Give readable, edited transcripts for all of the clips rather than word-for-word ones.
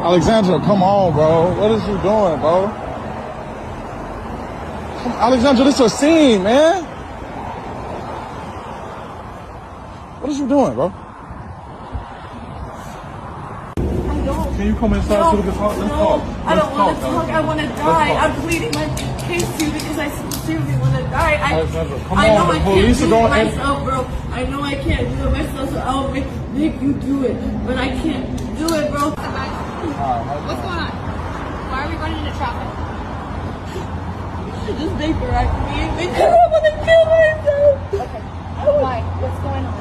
Alexandra, come on, bro. What is you doing, bro? Alexandra, this is a scene, man. What is you doing, bro? I don't. Can you come inside so we can talk? Let's talk. I don't want to talk. I want to die. I'm pleading my case to you because I sincerely want to die. Alexandra, come I know on. I can't do it myself, bro. I know I can't do it myself, so I'll make you do it. But I can't do it, bro. What's going on? Why are we running into traffic? Just they direct me because I want to kill myself. Okay. Why? What's going on?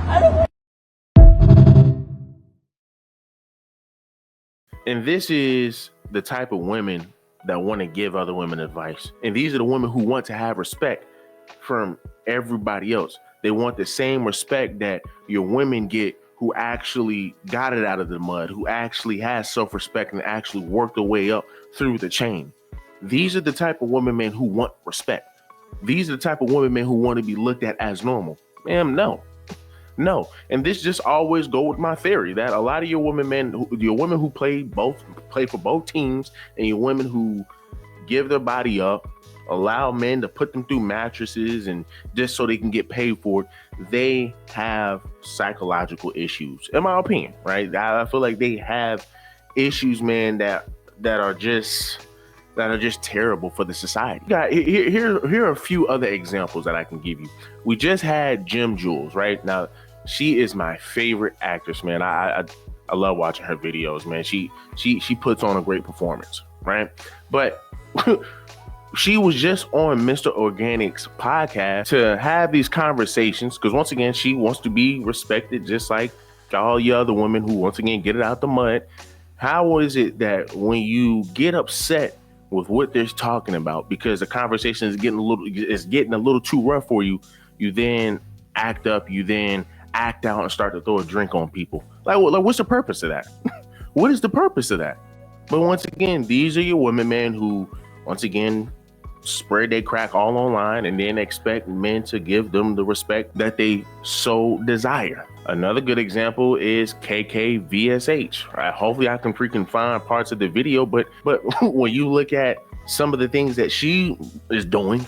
I don't want. And this is the type of women that want to give other women advice. And these are the women who want to have respect from everybody else. They want the same respect that your women get who actually got it out of the mud, who actually has self-respect and actually worked their way up through the chain. These are the type of women, man, who want respect. These are the type of women, man, who want to be looked at as normal. Ma'am, no. And this just always go with my theory that a lot of your women, man, your women who play for both teams, and your women who give their body up, allow men to put them through mattresses and just so they can get paid for it, they have psychological issues, in my opinion, right? I feel like they have issues, man, that are just terrible for the society. Here are a few other examples that I can give you. We just had Jim Jules, right? Now, she is my favorite actress, man. I love watching her videos, man. She puts on a great performance, right? But she was just on Mr. Organic's podcast to have these conversations because, once again, she wants to be respected just like all the other women who, once again, get it out the mud. How is it that when you get upset with what they're talking about because the conversation is getting a little too rough for you, you then act up, you then act out and start to throw a drink on people? Like what's the purpose of that? What is the purpose of that? But once again, these are your women, man, who, once again, spread their crack all online and then expect men to give them the respect that they so desire. Another good example is KKVSH, right? Hopefully I can freaking find parts of the video, but when you look at some of the things that she is doing,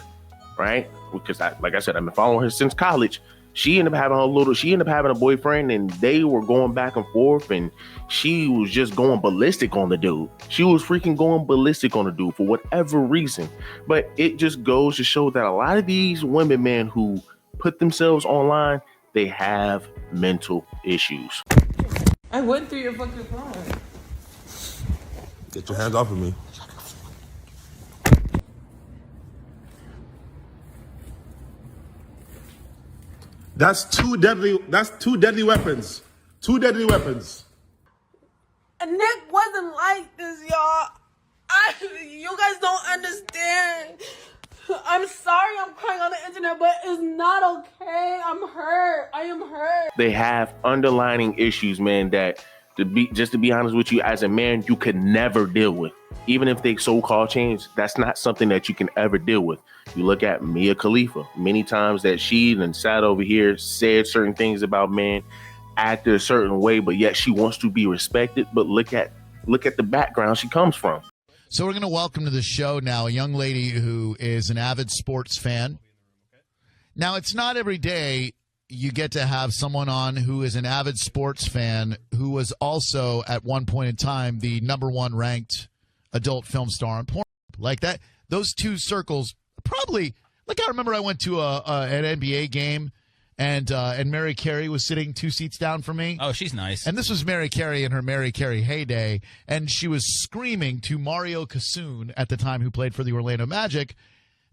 right? Because like I said, I've been following her since college. She ended up having a boyfriend, and they were going back and forth, and she was just going ballistic on the dude. She was freaking going ballistic on the dude for whatever reason. But it just goes to show that a lot of these women, man, who put themselves online, they have mental issues. I went through your fucking phone. Get your hands off of me. That's two deadly weapons. Two deadly weapons. Nick wasn't like this, y'all. You guys don't understand. I'm sorry I'm crying on the internet, but it's not okay. I'm hurt. I am hurt. They have underlining issues, man, that to be honest with you, as a man, you could never deal with. Even if they so-called change, that's not something that you can ever deal with. You look at Mia Khalifa, many times that she and sat over here, said certain things about men, acted a certain way, but yet she wants to be respected. But look at the background she comes from. So we're going to welcome to the show now a young lady who is an avid sports fan. Now, it's not every day you get to have someone on who is an avid sports fan who was also at one point in time the #1 ranked adult film star on Pornhub. Like that, those two circles probably, like I remember I went to an NBA game and Mary Carey was sitting 2 seats down from me. Oh, she's nice. And this was Mary Carey in her Mary Carey heyday, and she was screaming to Mario Kassoon at the time, who played for the Orlando Magic,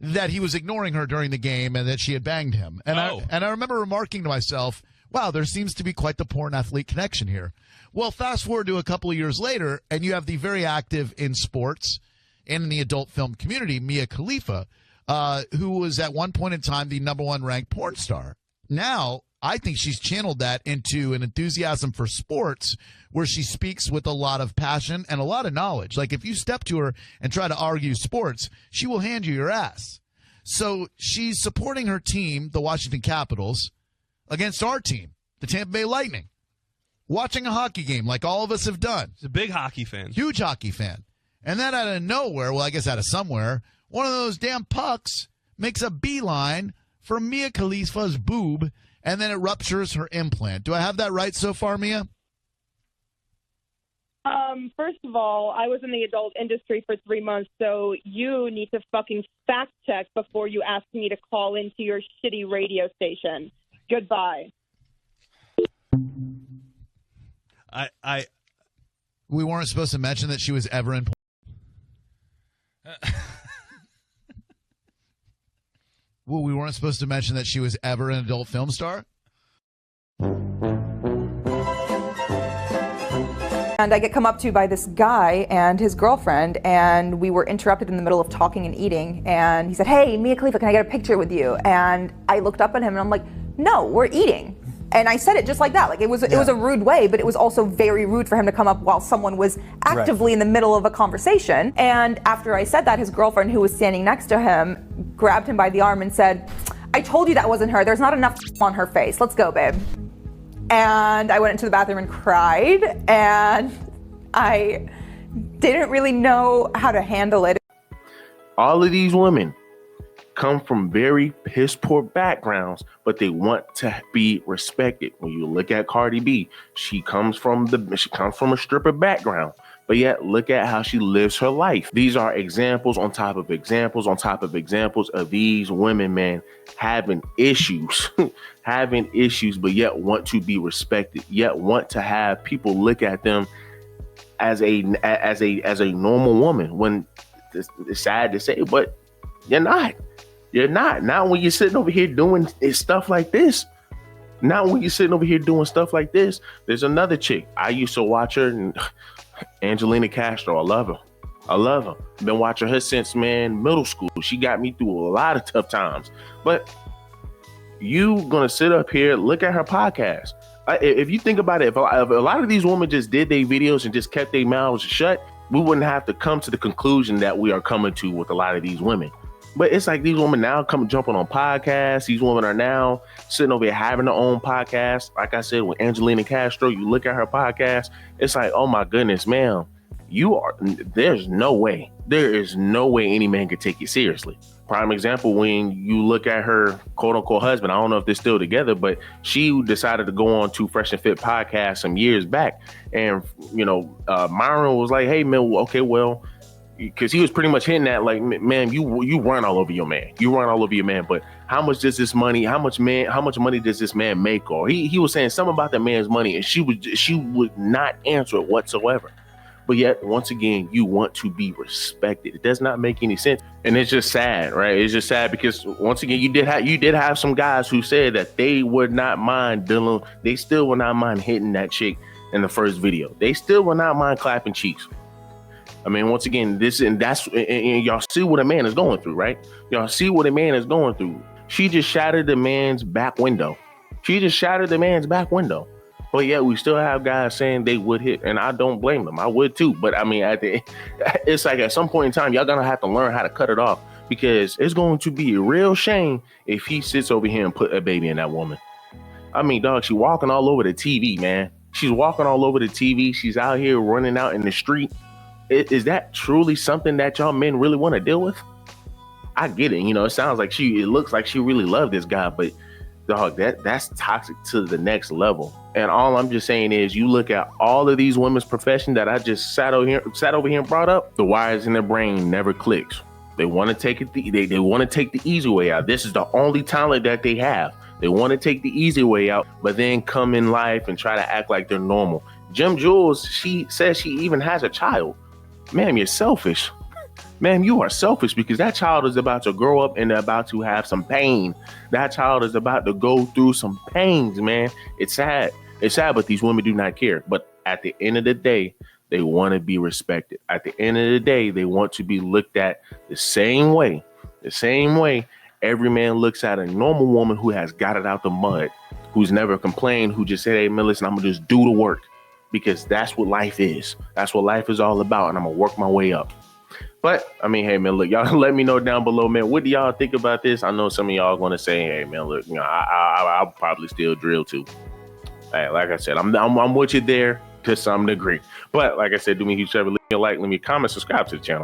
that he was ignoring her during the game and that she had banged him. And I remember remarking to myself, wow, there seems to be quite the porn athlete connection here. Well, fast forward to a couple of years later, and you have the very active in sports and in the adult film community, Mia Khalifa, who was at one point in time the #1 ranked porn star. Now, I think she's channeled that into an enthusiasm for sports where she speaks with a lot of passion and a lot of knowledge. Like, if you step to her and try to argue sports, she will hand you your ass. So she's supporting her team, the Washington Capitals, against our team, the Tampa Bay Lightning, watching a hockey game like all of us have done. He's a big hockey fan. Huge hockey fan. And then out of nowhere, well, I guess out of somewhere, one of those damn pucks makes a beeline for Mia Khalifa's boob, and then it ruptures her implant. Do I have that right so far, Mia? First of all, I was in the adult industry for 3 months, so you need to fucking fact check before you ask me to call into your shitty radio station. Goodbye. We weren't supposed to mention that she was ever in. Well, we weren't supposed to mention that she was ever an adult film star? And I get come up to by this guy and his girlfriend, and we were interrupted in the middle of talking and eating, and he said, "Hey, Mia Khalifa, can I get a picture with you?" And I looked up at him and I'm like, "No, we're eating." And I said it just like that. Like, it was a rude way, but it was also very rude for him to come up while someone was actively in the middle of a conversation. And after I said that, his girlfriend, who was standing next to him, grabbed him by the arm and said, "I told you that wasn't her. There's not enough on her face. Let's go, babe." And I went into the bathroom and cried, and I didn't really know how to handle it. All of these women come from very piss poor backgrounds, but they want to be respected. When you look at Cardi B, she comes from a stripper background, but yet look at how she lives her life. These are examples on top of examples on top of examples of these women, man, having issues, but yet want to be respected, yet want to have people look at them as a normal woman. When it's sad to say, but you're not. You're not. Not when you're sitting over here doing stuff like this. Not when you're sitting over here doing stuff like this. There's another chick. I used to watch her, and Angelina Castro. I love her. Been watching her since, man, middle school. She got me through a lot of tough times. But you gonna sit up here, look at her podcast. If you think about it, if a lot of these women just did their videos and just kept their mouths shut, we wouldn't have to come to the conclusion that we are coming to with a lot of these women. But it's like these women now jumping on podcasts. These women are now sitting over here having their own podcast. Like I said, with Angelina Castro, you look at her podcast, it's like, oh my goodness, ma'am, there is no way any man could take you seriously. Prime example, when you look at her quote unquote husband, I don't know if they're still together, but she decided to go on to Fresh and Fit podcast some years back. And, Myron was like, hey, man, okay, well, because he was pretty much hinting at, like, man, you run all over your man. But how much money does this man make? Or he was saying something about that man's money, and she would not answer it whatsoever. But yet, once again, you want to be respected. It does not make any sense. And it's just sad, right? It's just sad because, once again, you did have some guys who said that they would not mind they still would not mind hitting that chick in the first video. They still would not mind clapping cheeks. I mean, once again, and y'all see what a man is going through, right? Y'all see what a man is going through. She just shattered the man's back window. But yet we still have guys saying they would hit, and I don't blame them. I would too. But I mean, it's like at some point in time, y'all gonna have to learn how to cut it off, because it's going to be a real shame if he sits over here and put a baby in that woman. I mean, dog, she's walking all over the TV, man. She's walking all over the TV. She's out here running out in the street. Is that truly something that y'all men really want to deal with? I get it. It sounds like it looks like she really loved this guy, but dog, that's toxic to the next level. And all I'm just saying is, you look at all of these women's profession that I just sat over here and brought up, the wires in their brain never clicks. They want to take it. They want to take the easy way out. This is the only talent that they have. They want to take the easy way out, but then come in life and try to act like they're normal. Jim Jules, she says she even has a child. Ma'am, you're selfish. Ma'am, you are selfish because that child is about to grow up and they're about to have some pain. That child is about to go through some pains, man. It's sad. It's sad, but these women do not care. But at the end of the day, they want to be respected. At the end of the day, they want to be looked at the same way every man looks at a normal woman who has got it out the mud, who's never complained, who just said, hey, man, listen, I'm going to just do the work because that's what life is. That's what life is all about. And I'm going to work my way up. But, I mean, hey, man, look, y'all let me know down below, man. What do y'all think about this? I know some of y'all going to say, hey, man, look, you know, I'll probably still drill too. Hey, like I said, I'm with you there to some degree. But like I said, do me a huge favor, leave me a like, leave me a comment, subscribe to the channel.